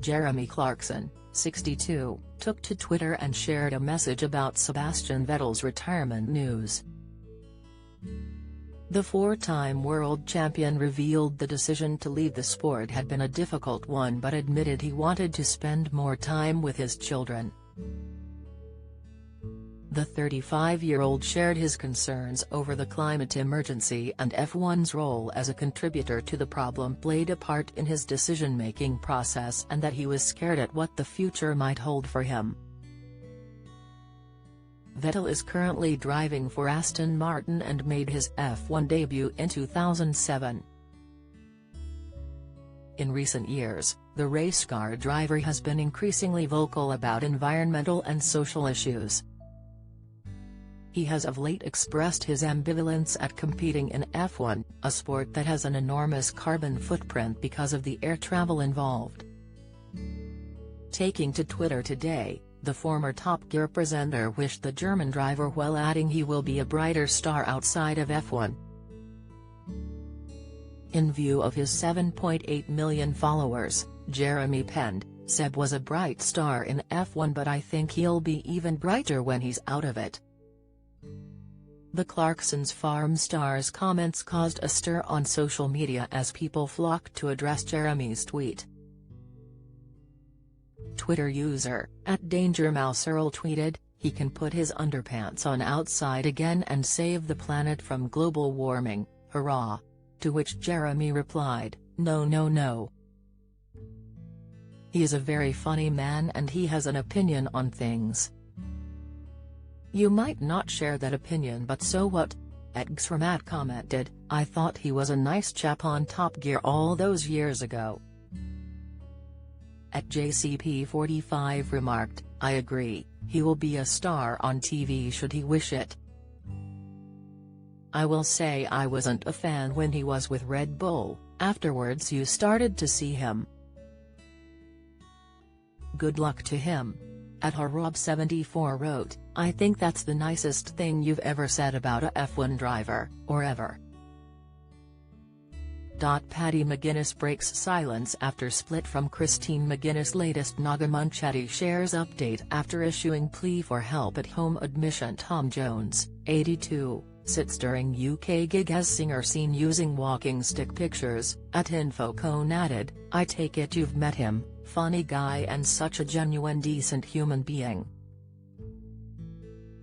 Jeremy Clarkson, 62, took to Twitter and shared a message about Sebastian Vettel's retirement news. The four-time world champion revealed the decision to leave the sport had been a difficult one but admitted he wanted to spend more time with his children. The 35-year-old shared his concerns over the climate emergency and F1's role as a contributor to the problem played a part in his decision-making process, and that he was scared at what the future might hold for him. Vettel is currently driving for Aston Martin and made his F1 debut in 2007. In recent years, the race car driver has been increasingly vocal about environmental and social issues. He has of late expressed his ambivalence at competing in F1, a sport that has an enormous carbon footprint because of the air travel involved. Taking to Twitter today, the former Top Gear presenter wished the German driver well, adding he will be a brighter star outside of F1. In view of his 7.8 million followers, Jeremy penned, "Seb was a bright star in F1, but I think he'll be even brighter when he's out of it." The Clarkson's farm star's comments caused a stir on social media as people flocked to address Jeremy's tweet. Twitter user @DangerMouseEarl tweeted, "He can put his underpants on outside again and save the planet from global warming, hurrah!" To which Jeremy replied, "No no no. He is a very funny man and he has an opinion on things. You might not share that opinion, but so what?" Xramat commented, "I thought he was a nice chap on Top Gear all those years ago." JCP45 remarked, "I agree, he will be a star on TV should he wish it. I will say I wasn't a fan when he was with Red Bull, afterwards you started to see him. Good luck to him." @Harob74 wrote, "I think that's the nicest thing you've ever said about a F1 driver, or ever." Paddy McGuinness breaks silence after split from Christine McGuinness. Latest Nagamunchetti shares update after issuing plea for help at home admission. Tom Jones, 82, sits during UK gig as singer seen using walking stick pictures. @Infocone added, "I take it you've met him, funny guy and such a genuine decent human being.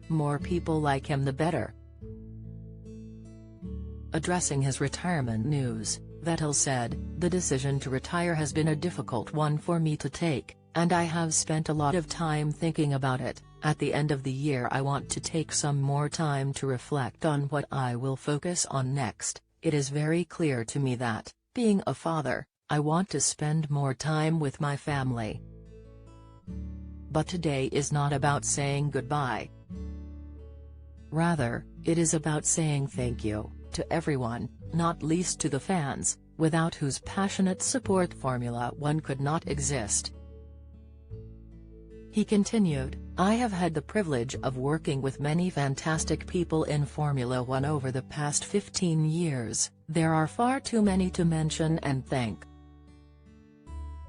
More people like him the better." Addressing his retirement news, Vettel said, "The decision to retire has been a difficult one for me to take, and I have spent a lot of time thinking about it. At the end of the year I want to take some more time to reflect on what I will focus on next. It is very clear to me that, being a father, I want to spend more time with my family. But today is not about saying goodbye. Rather, it is about saying thank you to everyone, not least to the fans, without whose passionate support Formula One could not exist." He continued, "I have had the privilege of working with many fantastic people in Formula One over the past 15 years, there are far too many to mention and thank.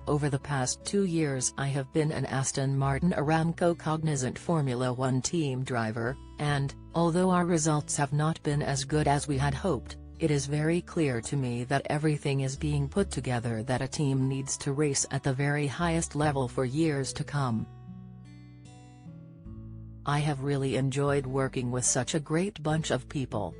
Over the past 2 years I have been an Aston Martin Aramco Cognizant Formula One team driver, and, although our results have not been as good as we had hoped, it is very clear to me that everything is being put together that a team needs to race at the very highest level for years to come. I have really enjoyed working with such a great bunch of people.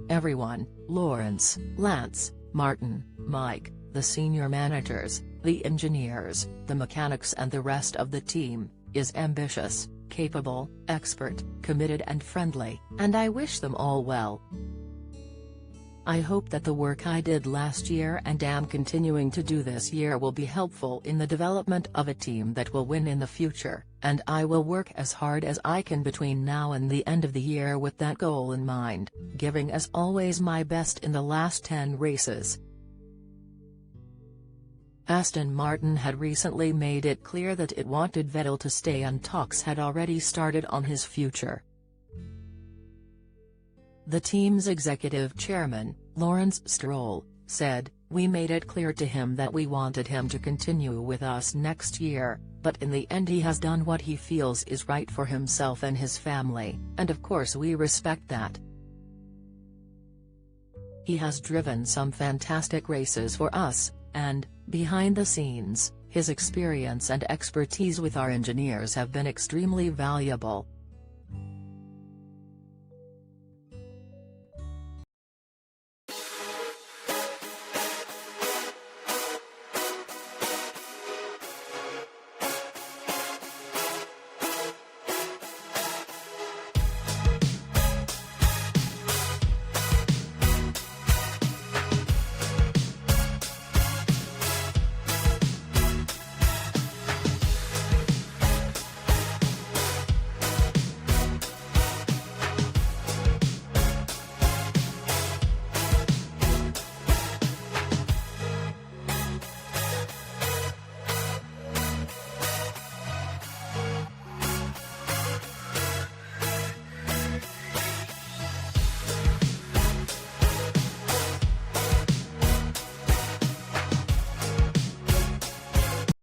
Everyone, Lawrence, Lance, Martin, Mike, the senior managers, the engineers, the mechanics and the rest of the team, is ambitious, capable, expert, committed and friendly, and I wish them all well. I hope that the work I did last year and am continuing to do this year will be helpful in the development of a team that will win in the future, and I will work as hard as I can between now and the end of the year with that goal in mind, giving as always my best in the last 10 races." Aston Martin had recently made it clear that it wanted Vettel to stay and talks had already started on his future. The team's executive chairman, Lawrence Stroll, said, We made it clear to him that we wanted him to continue with us next year, but in the end he has done what he feels is right for himself and his family, and of course we respect that. He has driven some fantastic races for us, and, behind the scenes, his experience and expertise with our engineers have been extremely valuable.